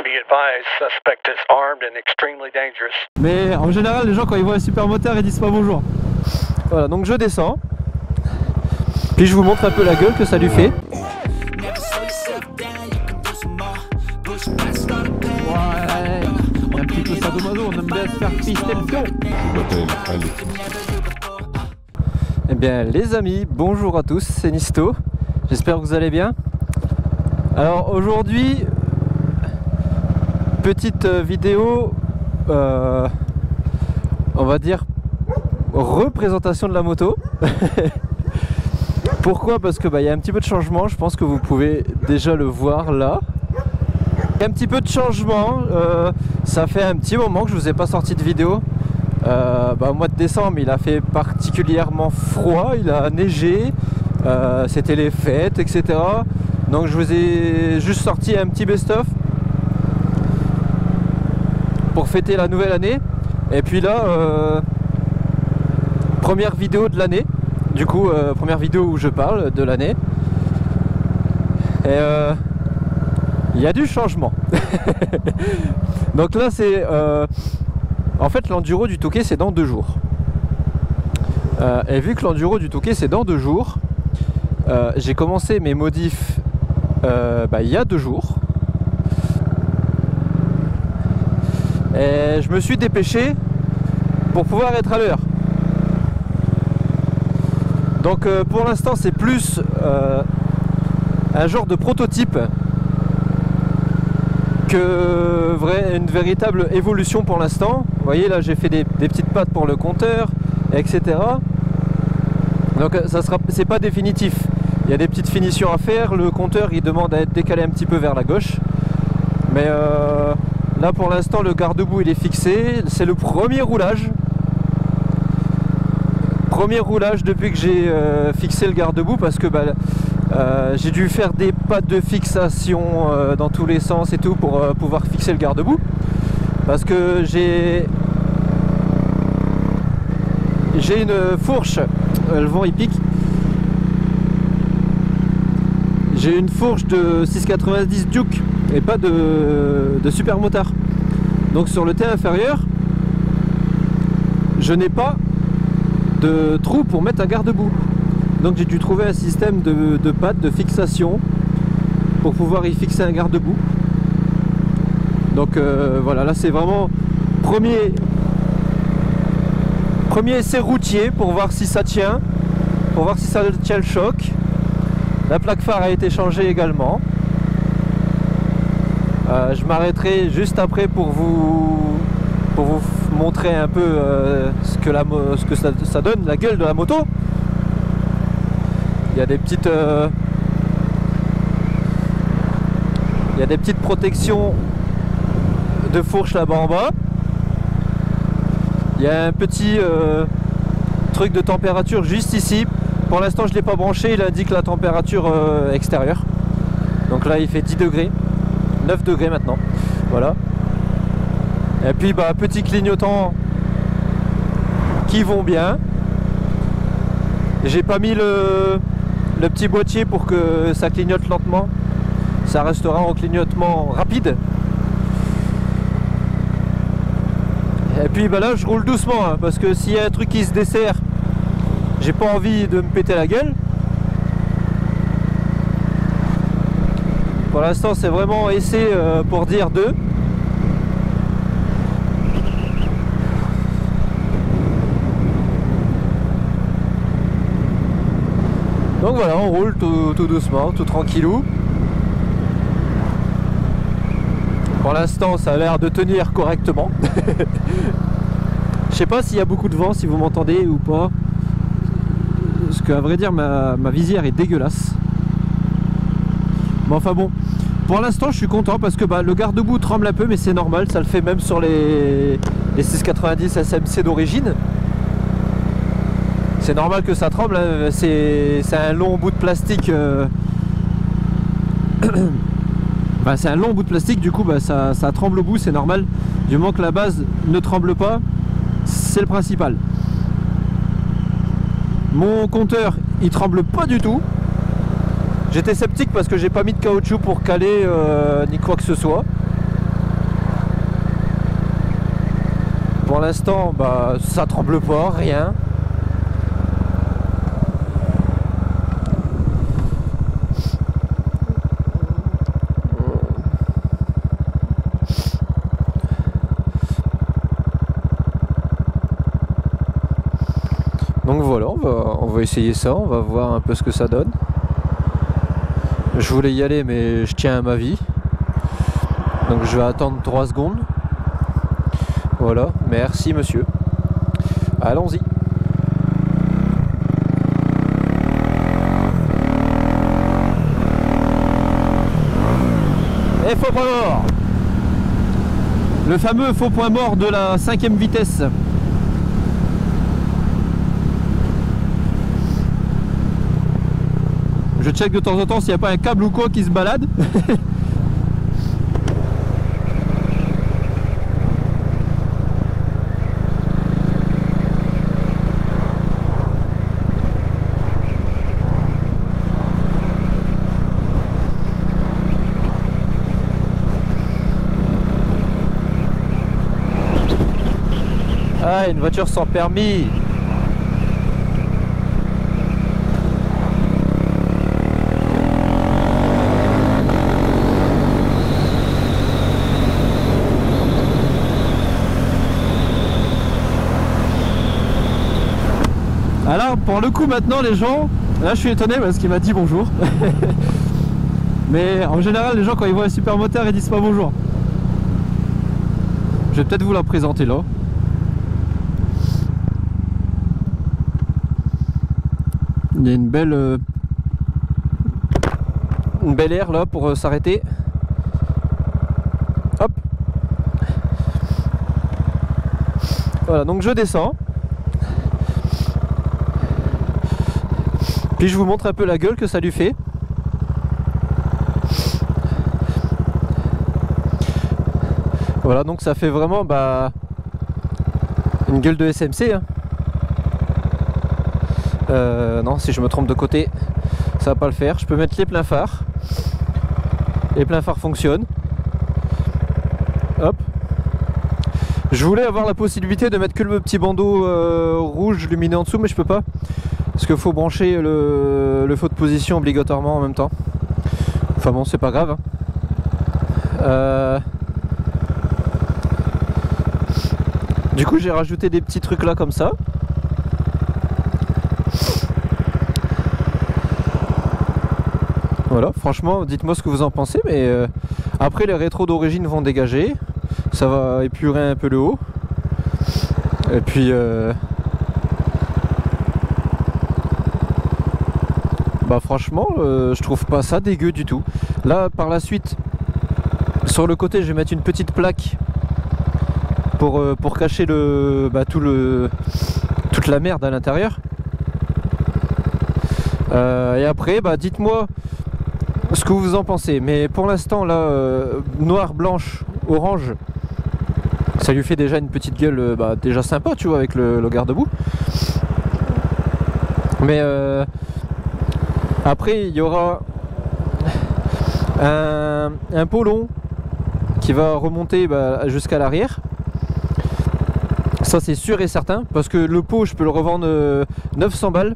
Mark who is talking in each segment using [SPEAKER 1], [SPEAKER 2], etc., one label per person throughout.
[SPEAKER 1] Be advised, suspect is armed and extremely dangerous.
[SPEAKER 2] Mais en général, les gens quand ils voient un super moteur, ils disent pas bonjour. Voilà, donc je descends. Puis je vous montre un peu la gueule que ça lui fait. Ouais, un petit peu sadomaso, on aime bien se faire pister le pion. Eh bien les amis, bonjour à tous, c'est Nisto. J'espère que vous allez bien. Alors aujourd'hui, petite vidéo, on va dire représentation de la moto. Pourquoi? Parce que y a un petit peu de changement, je pense que vous pouvez déjà le voir là. Il y a un petit peu de changement, ça fait un petit moment que je vous ai pas sorti de vidéo. Au mois de décembre il a fait particulièrement froid, il a neigé, c'était les fêtes, etc. Donc je vous ai juste sorti un petit best-of pour fêter la nouvelle année. Et puis là, première vidéo de l'année. Du coup, première vidéo où je parle de l'année. Et il y a du changement. Donc là c'est en fait l'enduro du Touquet c'est dans 2 jours. Et vu que l'enduro du Touquet c'est dans 2 jours, j'ai commencé mes modifs il y a 2 jours. Et je me suis dépêché pour pouvoir être à l'heure. Donc pour l'instant c'est plus un genre de prototype que une véritable évolution pour l'instant. Vous voyez là j'ai fait des petites pattes pour le compteur, etc. Donc c'est pas définitif. Il y a des petites finitions à faire. Le compteur il demande à être décalé un petit peu vers la gauche. Mais là pour l'instant le garde-boue il est fixé. C'est le premier roulage. Premier roulage depuis que j'ai fixé le garde-boue parce que j'ai dû faire des pattes de fixation dans tous les sens et tout pour pouvoir fixer le garde-boue. Parce que j'ai une fourche, le vent il pique. J'ai une fourche de 690 Duke et pas de super motard. Donc sur le T inférieur, je n'ai pas de trou pour mettre un garde-boue. Donc j'ai dû trouver un système de pattes de fixation pour pouvoir y fixer un garde-boue. Donc voilà, là c'est vraiment premier essai routier pour voir si ça tient, pour voir si ça tient le choc. La plaque phare a été changée également. Je m'arrêterai juste après pour vous montrer un peu ce que ça donne, la gueule de la moto. Il y a des petites protections de fourche là-bas en bas. Il y a un petit truc de température juste ici. Pour l'instant je ne l'ai pas branché, il indique la température extérieure. Donc là il fait 10 degrés, 9 degrés maintenant. Voilà. Et puis petits clignotants qui vont bien. J'ai pas mis le petit boîtier pour que ça clignote lentement. Ça restera en clignotement rapide. Et puis là je roule doucement hein, parce que s'il y a un truc qui se dessert, j'ai pas envie de me péter la gueule. Pour l'instant c'est vraiment essai pour dire 2. Donc voilà, on roule tout doucement, tout tranquillou. Pour l'instant ça a l'air de tenir correctement. Je sais pas s'il y a beaucoup de vent, si vous m'entendez ou pas. Parce qu'à vrai dire ma visière est dégueulasse. Mais enfin bon, pour l'instant je suis content parce que le garde-boue tremble un peu, mais c'est normal, ça le fait même sur les 690 SMC d'origine. C'est normal que ça tremble, hein. C'est un long bout de plastique. C'est un long bout de plastique, du coup ça tremble au bout, c'est normal. Du moment que la base ne tremble pas, c'est le principal. Mon compteur il tremble pas du tout. J'étais sceptique parce que j'ai pas mis de caoutchouc pour caler ni quoi que ce soit. Pour l'instant, bah, ça tremble pas, rien. Donc voilà, on va essayer ça, on va voir un peu ce que ça donne. Je voulais y aller mais je tiens à ma vie. Donc je vais attendre 3 secondes. Voilà, merci monsieur. Allons-y. Et faux point mort. Le fameux faux point mort de la 5e vitesse. Je check de temps en temps s'il n'y a pas un câble ou quoi qui se balade. Ah, une voiture sans permis. Alors pour le coup maintenant les gens, là je suis étonné parce qu'il m'a dit bonjour. Mais en général les gens quand ils voient un super moteur ils disent pas bonjour. Je vais peut-être vous la présenter là. Il y a une belle aire là pour s'arrêter. Hop. Voilà, donc je descends. Puis je vous montre un peu la gueule que ça lui fait. Voilà, donc ça fait vraiment une gueule de SMC. Hein. Non, si je me trompe de côté, ça va pas le faire. Je peux mettre les pleins phares. Les pleins phares fonctionnent. Hop. Je voulais avoir la possibilité de mettre que le petit bandeau rouge lumineux en dessous, mais je peux pas. Parce qu'il faut brancher le feu de position obligatoirement en même temps. Enfin bon, c'est pas grave. Hein. Du coup, j'ai rajouté des petits trucs là comme ça. Voilà, franchement, dites-moi ce que vous en pensez. Mais après, les rétros d'origine vont dégager. Ça va épurer un peu le haut. Et puis... bah franchement je trouve pas ça dégueu du tout. Là par la suite sur le côté je vais mettre une petite plaque pour cacher toute la merde à l'intérieur. Et après dites-moi ce que vous en pensez. Mais pour l'instant là noir, blanche, orange, ça lui fait déjà une petite gueule déjà sympa tu vois avec le garde-boue. Mais après il y aura un pôlon qui va remonter jusqu'à l'arrière. Ça c'est sûr et certain parce que le pot je peux le revendre 900 balles.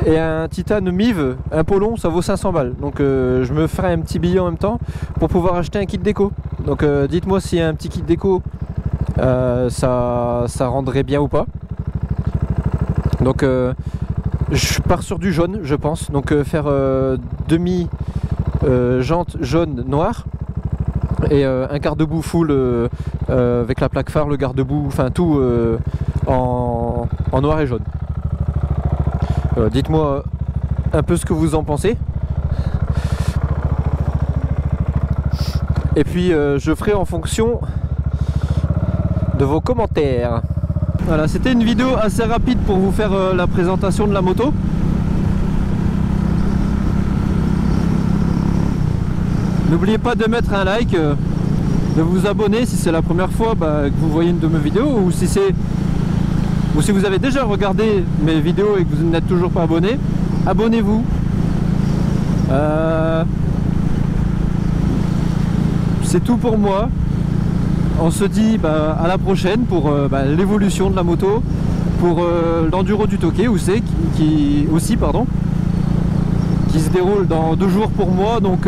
[SPEAKER 2] Et un titane MIV, un pôlon ça vaut 500 balles. Donc je me ferai un petit billet en même temps pour pouvoir acheter un kit déco. Donc dites-moi si un petit kit déco ça rendrait bien ou pas. Donc je pars sur du jaune je pense. Donc faire demi jante jaune noir. Et un garde-boue full avec la plaque phare, le garde-boue, enfin tout en noir et jaune. Dites-moi un peu ce que vous en pensez. Et puis je ferai en fonction de vos commentaires. Voilà, c'était une vidéo assez rapide pour vous faire la présentation de la moto. N'oubliez pas de mettre un like, de vous abonner si c'est la première fois que vous voyez une de mes vidéos, ou si vous avez déjà regardé mes vidéos et que vous n'êtes toujours pas abonné, abonnez-vous. C'est tout pour moi. on se dit à la prochaine pour l'évolution de la moto, pour l'enduro du Touquet qui se déroule dans 2 jours pour moi. Donc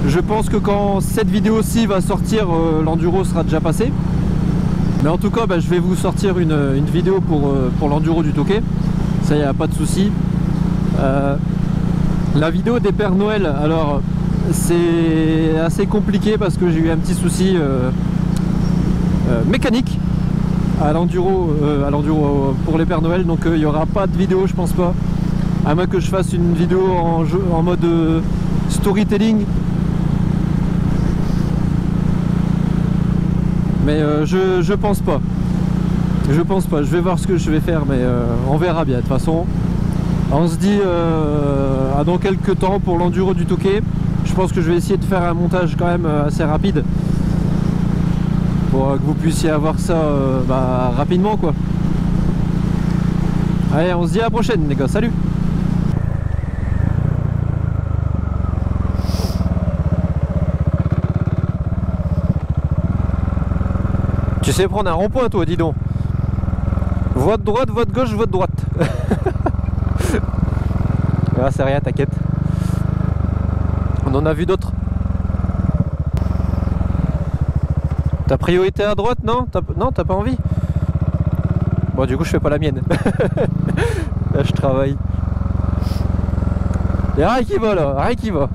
[SPEAKER 2] je pense que quand cette vidéo-ci va sortir, l'enduro sera déjà passé. Mais en tout cas, je vais vous sortir une vidéo pour l'enduro du Touquet. Ça, y a pas de souci. La vidéo des Pères Noël, alors c'est assez compliqué parce que j'ai eu un petit souci mécanique à l'enduro pour les Pères Noël. Donc il n'y aura pas de vidéo, je pense pas. À moins que je fasse une vidéo en mode storytelling. Mais je pense pas. Je pense pas. Je vais voir ce que je vais faire, mais on verra bien. De toute façon, on se dit dans quelques temps pour l'enduro du Touquet. Je pense que je vais essayer de faire un montage quand même assez rapide pour que vous puissiez avoir ça rapidement, quoi. Allez, on se dit à la prochaine, les gars. Salut! Tu sais prendre un rond-point, toi, dis donc. Voie de droite, voie de gauche, voie de droite. Ah, c'est rien, t'inquiète. On en a vu d'autres. Ta priorité à droite, non? Non, t'as pas envie? Bon, du coup, je fais pas la mienne. Là, je travaille. Y'a rien qui va, là. Rien qui va.